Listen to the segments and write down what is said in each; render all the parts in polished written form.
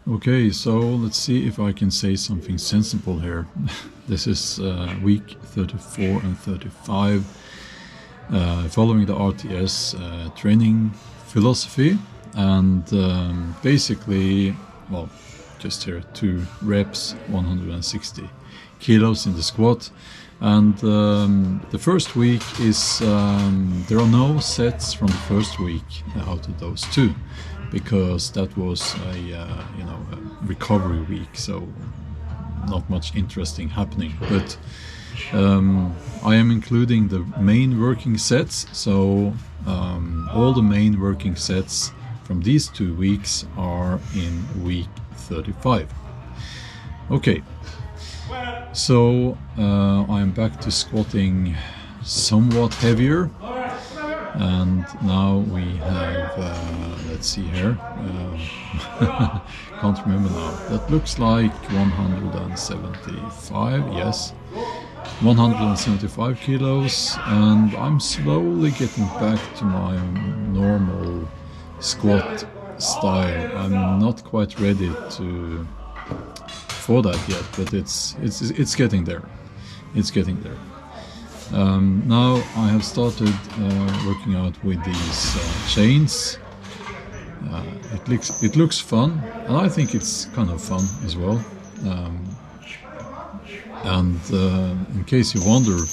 Okay, so let's see if I can say something sensible here. This is week 34 and 35, following the RTS training philosophy, and basically, well, just here 2 reps, 160 kilos in the squat. And the first week is there are no sets from the first week out of those 2, because that was a recovery week, so not much interesting happening. But I am including the main working sets, so all the main working sets from these 2 weeks are in week 35. Okay, so I am back to squatting somewhat heavier, and now we have let's see here, can't remember now, that looks like 175, yes, 175 kilos, and I'm slowly getting back to my normal squat style. I'm not quite ready for that yet, but it's getting there. It's getting there. Now I have started working out with these chains. It looks fun, and I think it's kind of fun as well. In case you wonder,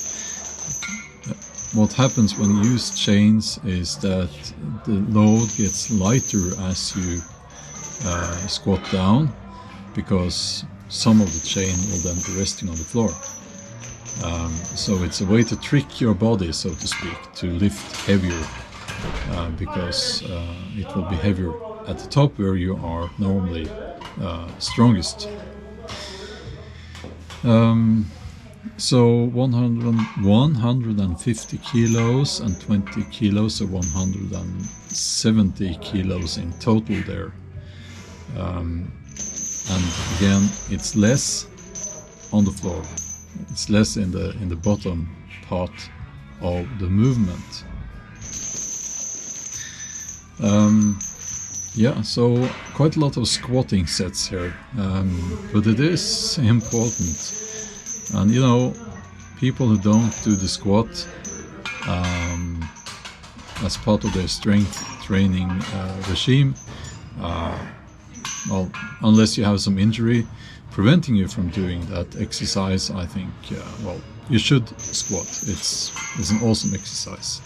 what happens when you use chains is that the load gets lighter as you squat down, because some of the chain will then be resting on the floor. So it's a way to trick your body, so to speak, to lift heavier, because it will be heavier at the top where you are normally strongest. So 150 kilos and 20 kilos, so 170 kilos in total there. And again, it's less on the floor. It's less in the bottom part of the movement. Yeah, so quite a lot of squatting sets here, but it is important. And you know, people who don't do the squat as part of their strength training regime, well, unless you have some injury preventing you from doing that exercise, I think, well, you should squat. It's an awesome exercise.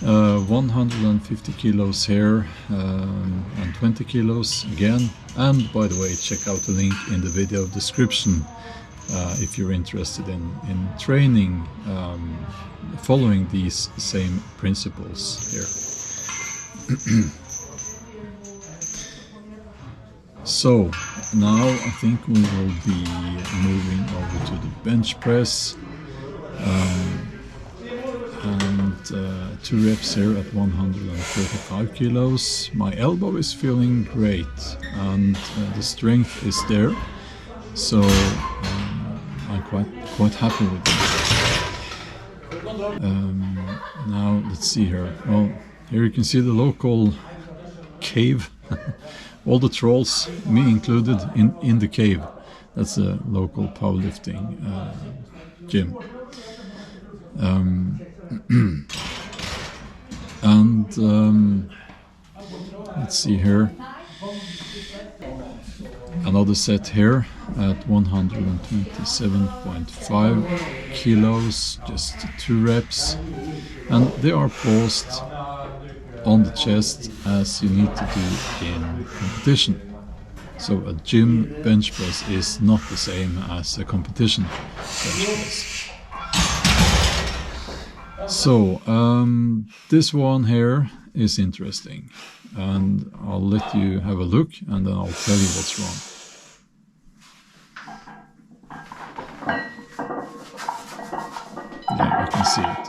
150 kilos here, and 20 kilos again. And by the way, check out the link in the video description if you're interested in training following these same principles here. So now I think we will be moving over to the bench press, and 2 reps here at 135 kilos. My elbow is feeling great, and the strength is there, so I'm quite happy with it. Now let's see here. Well, here you can see the local cave. All the trolls, me included, in the cave. That's a local powerlifting gym. And let's see here. Another set here at 127.5 kilos, just 2 reps. And they are paused on the chest as you need to do in competition. So a gym bench press is not the same as a competition bench press. So this one here is interesting, and I'll let you have a look, and then I'll tell you what's wrong. Yeah, I can see it.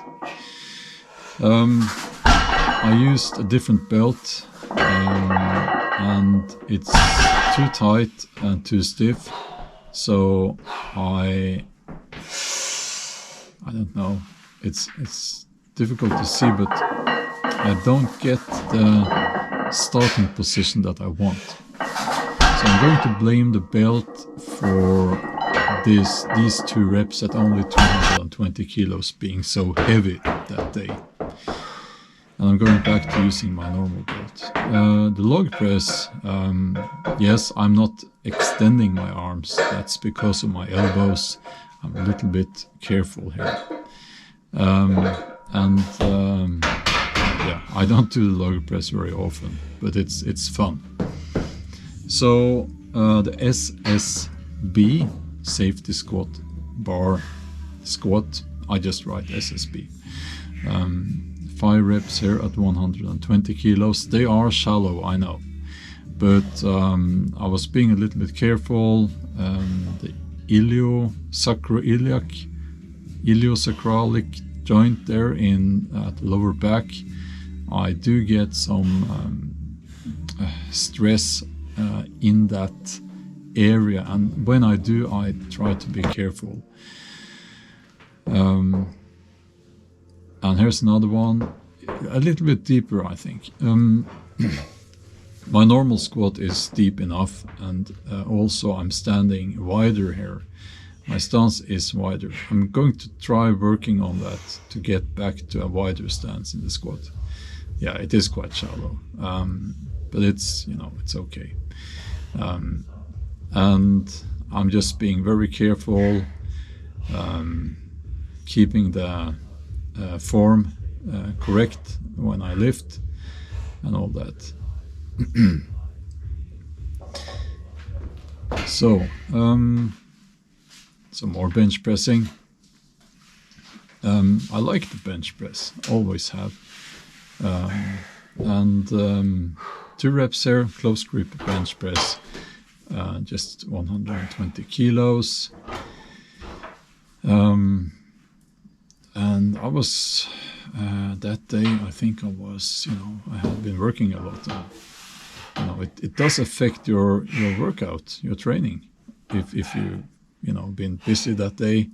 I used a different belt, and it's too tight and too stiff, so I don't know, it's difficult to see, but I don't get the starting position that I want. So I'm going to blame the belt for these 2 reps at only 220 kilos being so heavy that day. And I'm going back to using my normal belt. The log press, yes, I'm not extending my arms. That's because of my elbows. I'm a little bit careful here. Yeah, I don't do the log press very often, but it's fun. So the SSB, safety squat bar squat, I just write SSB. 5 reps here at 120 kilos. They are shallow, I know, but I was being a little bit careful. The iliosacralic joint there in at the lower back, I do get some stress in that area, and when I do, I try to be careful. And here's another one, a little bit deeper, I think. My normal squat is deep enough, and also I'm standing wider here. My stance is wider. I'm going to try working on that to get back to a wider stance in the squat. Yeah, it is quite shallow, but it's, you know, it's okay. And I'm just being very careful, keeping the form correct when I lift and all that. So some more bench pressing. I like the bench press, always have. And 2 reps here, close grip bench press, just 120 kilos. And I was, that day, I think I was, you know, I had been working a lot. And, you know, it does affect your workout, your training, if you know, been busy that day.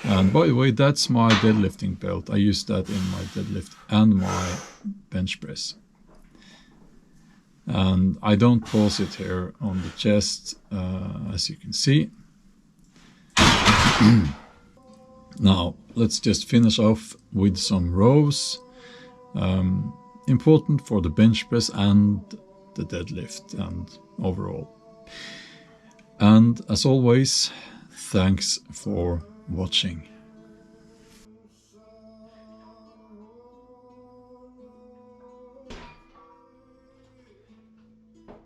And by the way, that's my deadlifting belt. I use that in my deadlift and my bench press. And I don't pause it here on the chest, as you can see. Now, let's just finish off with some rows. Important for the bench press and the deadlift and overall. And as always, thanks for watching.